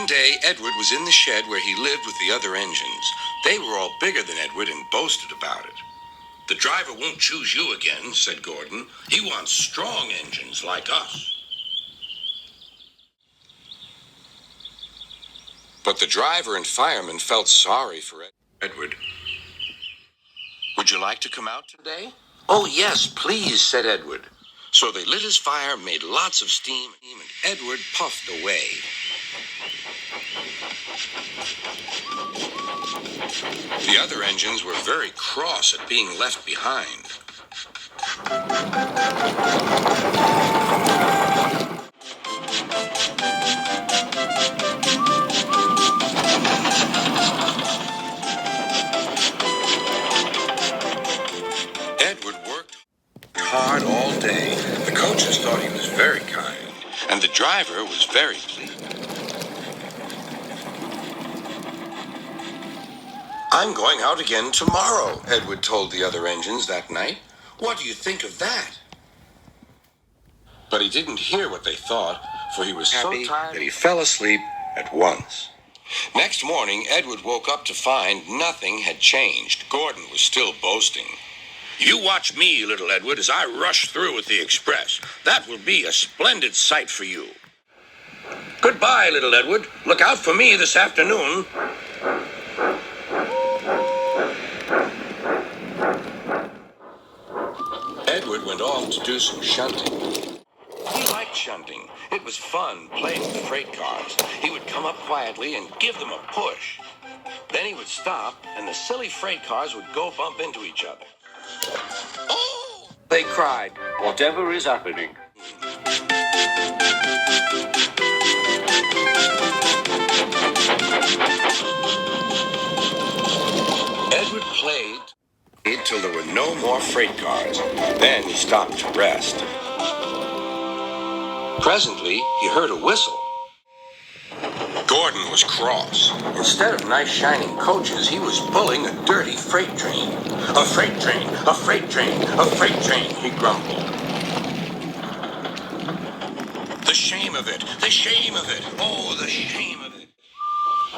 One day, Edward was in the shed where he lived with the other engines. They were all bigger than Edward and boasted about it. "The driver won't choose you again," said Gordon. "He wants strong engines like us." But the driver and fireman felt sorry for Edward. "Would you like to come out today?" "Oh, yes, please," said Edward. So they lit his fire, made lots of steam, and Edward puffed away. The other engines were very cross at being left behind. Edward worked hard all day. The coaches thought he was very kind, and the driver was very pleased. "I'm going out again tomorrow," Edward told the other engines that night. "What do you think of that?" But he didn't hear what they thought, for he was so tired that he fell asleep at once. Next morning, Edward woke up to find nothing had changed. Gordon was still boasting. "You watch me, little Edward, as I rush through with the express. That will be a splendid sight for you." "Goodbye, little Edward. Look out for me this afternoon." Edward went off to do some shunting. He liked shunting. It was fun playing with freight cars. He would come up quietly and give them a push. Then he would stop, and the silly freight cars would go bump into each other. "Oh!" they cried. "Whatever is happening?" Edward played till there were no more freight cars. Then he stopped to rest. Presently, he heard a whistle. Gordon was cross. Instead of nice shining coaches, he was pulling a dirty freight train. "A freight train, a freight train, a freight train," he grumbled. "The shame of it, the shame of it, oh, the shame of it."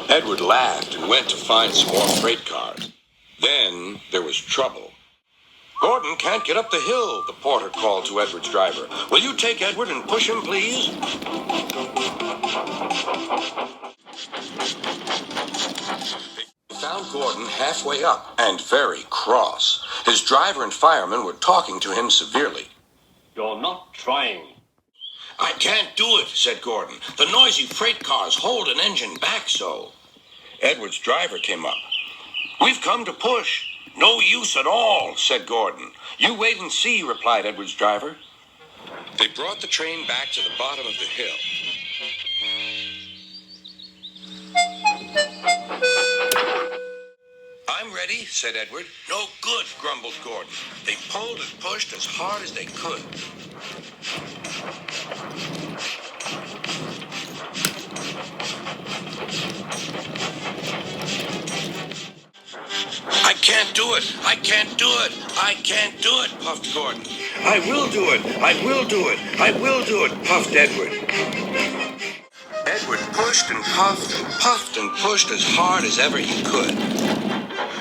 Edward laughed and went to find some more freight cars. Then there was trouble. "Gordon can't get up the hill," the porter called to Edward's driver. "Will you take Edward and push him, please?" They found Gordon halfway up and very cross. His driver and fireman were talking to him severely. "You're not trying." "I can't do it," said Gordon. "The noisy freight cars hold an engine back so." Edward's driver came up. "We've come to push." "No use at all," said Gordon. "You wait and see," replied Edward's driver. They brought the train back to the bottom of the hill. "I'm ready," said Edward. "No good," grumbled Gordon. They pulled and pushed as hard as they could. "I can't do it! I can't do it! I can't do it!" puffed Gordon. "I will do it! I will do it! I will do it!" puffed Edward. Edward pushed and puffed and pushed as hard as ever he could.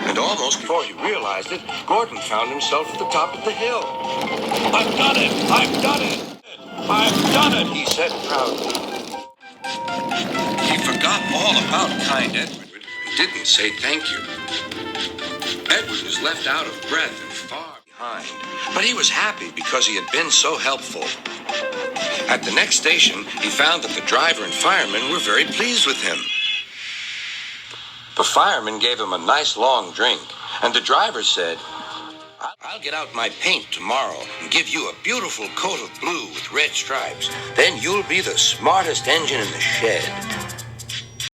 And almost before he realized it, Gordon found himself at the top of the hill. "I've done it! I've done it! I've done it!" he said proudly. He forgot all about kind Edward and didn't say thank you. Edward was left out of breath and far behind, but he was happy because he had been so helpful. At the next station, he found that the driver and fireman were very pleased with him. The fireman gave him a nice long drink, and the driver said, "I'll get out my paint tomorrow and give you a beautiful coat of blue with red stripes. Then you'll be the smartest engine in the shed."